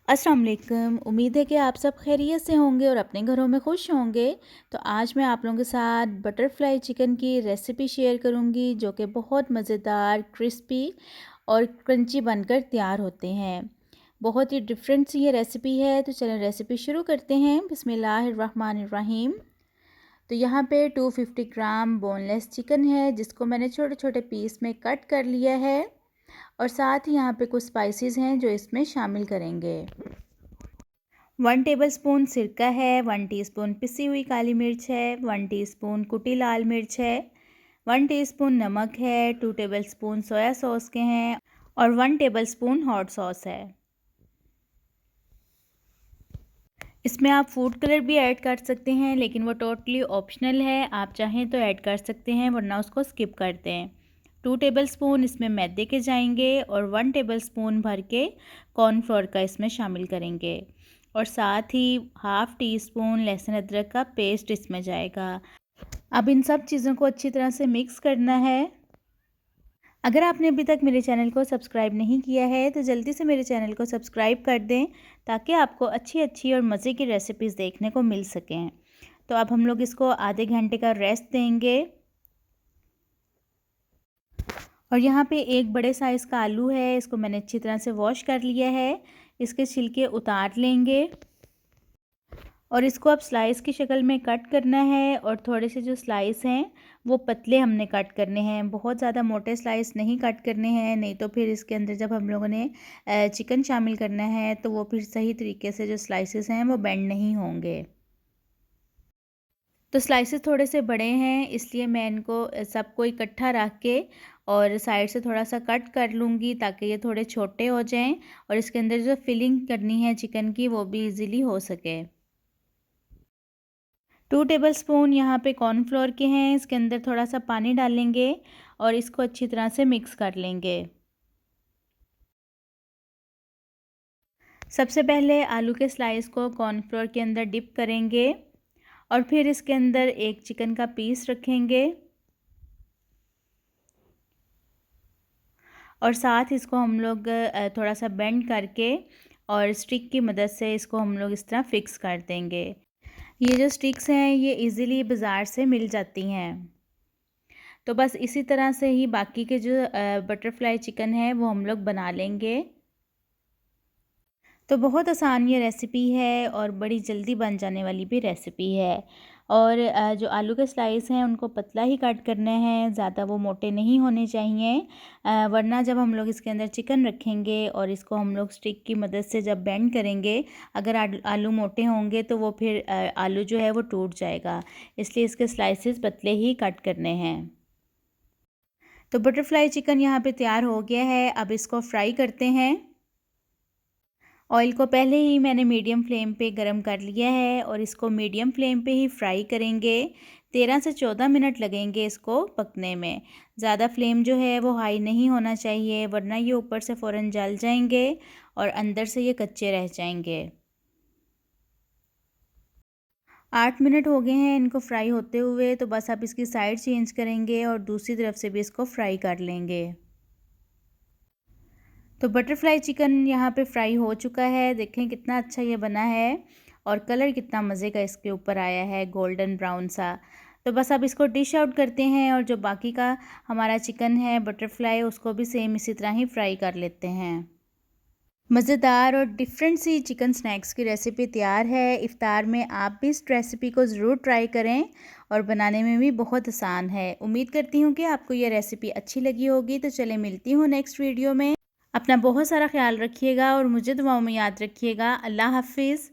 अस्सलाम वालेकुम। उम्मीद है कि आप सब खैरियत से होंगे और अपने घरों में खुश होंगे। तो आज मैं आप लोगों के साथ बटरफ्लाई चिकन की रेसिपी शेयर करूंगी जो कि बहुत मज़ेदार, क्रिस्पी और क्रंची बनकर तैयार होते हैं। बहुत ही डिफरेंट सी ये रेसिपी है। तो चलें रेसिपी शुरू करते हैं। बिस्मिल्लाहिर्रहमानिर्रहीम। तो यहाँ पे 250 ग्राम बोनलेस चिकन है जिसको मैंने छोटे छोटे पीस में कट कर लिया है और साथ ही यहाँ पे कुछ स्पाइसेस हैं जो इसमें शामिल करेंगे। 1 टेबलस्पून सिरका है, 1 टीस्पून पिसी हुई काली मिर्च है, 1 टीस्पून कुटी लाल मिर्च है, 1 टीस्पून नमक है, 2 टेबलस्पून सोया सॉस के हैं और 1 टेबलस्पून हॉट सॉस है। इसमें आप फूड कलर भी ऐड कर सकते हैं लेकिन वो टोटली ऑप्शनल है, आप चाहें तो ऐड कर सकते हैं वरना उसको स्किप कर दें। 2 टेबलस्पून इसमें मैदे के जाएंगे और 1 टेबलस्पून भर के कॉर्नफ्लोर का इसमें शामिल करेंगे और साथ ही हाफ़ टी स्पून लहसुन अदरक का पेस्ट इसमें जाएगा। अब इन सब चीज़ों को अच्छी तरह से मिक्स करना है। अगर आपने अभी तक मेरे चैनल को सब्सक्राइब नहीं किया है तो जल्दी से मेरे चैनल को सब्सक्राइब कर दें ताकि आपको अच्छी अच्छी और मज़े की रेसिपीज़ देखने को मिल सकें। तो अब हम लोग इसको आधे घंटे का रेस्ट देंगे। और यहाँ पे एक बड़े साइज़ का आलू है, इसको मैंने अच्छी तरह से वॉश कर लिया है। इसके छिलके उतार लेंगे और इसको अब स्लाइस की शक्ल में कट करना है और थोड़े से जो स्लाइस हैं वो पतले हमने कट करने हैं, बहुत ज़्यादा मोटे स्लाइस नहीं कट करने हैं, नहीं तो फिर इसके अंदर जब हम लोगों ने चिकन शामिल करना है तो वो फिर सही तरीके से जो स्लाइसेस हैं वो बेंड नहीं होंगे। तो स्लाइसेस थोड़े से बड़े हैं इसलिए मैं इनको सबको इकट्ठा रख के और साइड से थोड़ा सा कट कर लूँगी ताकि ये थोड़े छोटे हो जाएं और इसके अंदर जो फिलिंग करनी है चिकन की वो भी इजीली हो सके। 2 टेबलस्पून यहाँ पे कॉर्नफ्लोर के हैं, इसके अंदर थोड़ा सा पानी डालेंगे और इसको अच्छी तरह से मिक्स कर लेंगे। सबसे पहले आलू के स्लाइस को कॉर्नफ्लोर के अंदर डिप करेंगे और फिर इसके अंदर एक चिकन का पीस रखेंगे और साथ इसको हम लोग थोड़ा सा बेंड करके और स्टिक की मदद से इसको हम लोग इस तरह फिक्स कर देंगे। ये जो स्टिक्स हैं ये इजीली बाज़ार से मिल जाती हैं। तो बस इसी तरह से ही बाकी के जो बटरफ्लाई चिकन है वो हम लोग बना लेंगे। तो बहुत आसान ये रेसिपी है और बड़ी जल्दी बन जाने वाली भी रेसिपी है। और जो आलू के स्लाइस हैं उनको पतला ही कट करना है, ज़्यादा वो मोटे नहीं होने चाहिए, वरना जब हम लोग इसके अंदर चिकन रखेंगे और इसको हम लोग स्टिक की मदद से जब बेंड करेंगे, अगर आलू मोटे होंगे तो वो फिर आलू जो है वो टूट जाएगा, इसलिए इसके स्लाइसेस पतले ही कट करने हैं। तो बटरफ्लाई चिकन यहाँ पे तैयार हो गया है, अब इसको फ्राई करते हैं। ऑयल को पहले ही मैंने मीडियम फ्लेम पे गरम कर लिया है और इसको मीडियम फ्लेम पे ही फ्राई करेंगे। 13 से 14 मिनट लगेंगे इसको पकने में। ज़्यादा फ्लेम जो है वो हाई नहीं होना चाहिए वरना ये ऊपर से फ़ौरन जल जाएंगे और अंदर से ये कच्चे रह जाएंगे। 8 मिनट हो गए हैं इनको फ्राई होते हुए, तो बस अब इसकी साइड चेंज करेंगे और दूसरी तरफ से भी इसको फ्राई कर लेंगे। तो बटरफ्लाई चिकन यहाँ पे फ्राई हो चुका है, देखें कितना अच्छा ये बना है और कलर कितना मज़े का इसके ऊपर आया है, गोल्डन ब्राउन सा। तो बस अब इसको डिश आउट करते हैं और जो बाकी का हमारा चिकन है बटरफ्लाई उसको भी सेम इसी तरह ही फ्राई कर लेते हैं। मज़ेदार और डिफरेंट सी चिकन स्नैक्स की रेसिपी तैयार है। इफ़्तार में आप भी इस रेसिपी को ज़रूर ट्राई करें और बनाने में भी बहुत आसान है। उम्मीद करती हूँ कि आपको ये रेसिपी अच्छी लगी होगी। तो चले मिलती हूँ नेक्स्ट वीडियो में। अपना बहुत सारा ख्याल रखिएगा और मुझे दुआओं में याद रखिएगा। अल्लाह हाफ़िज़।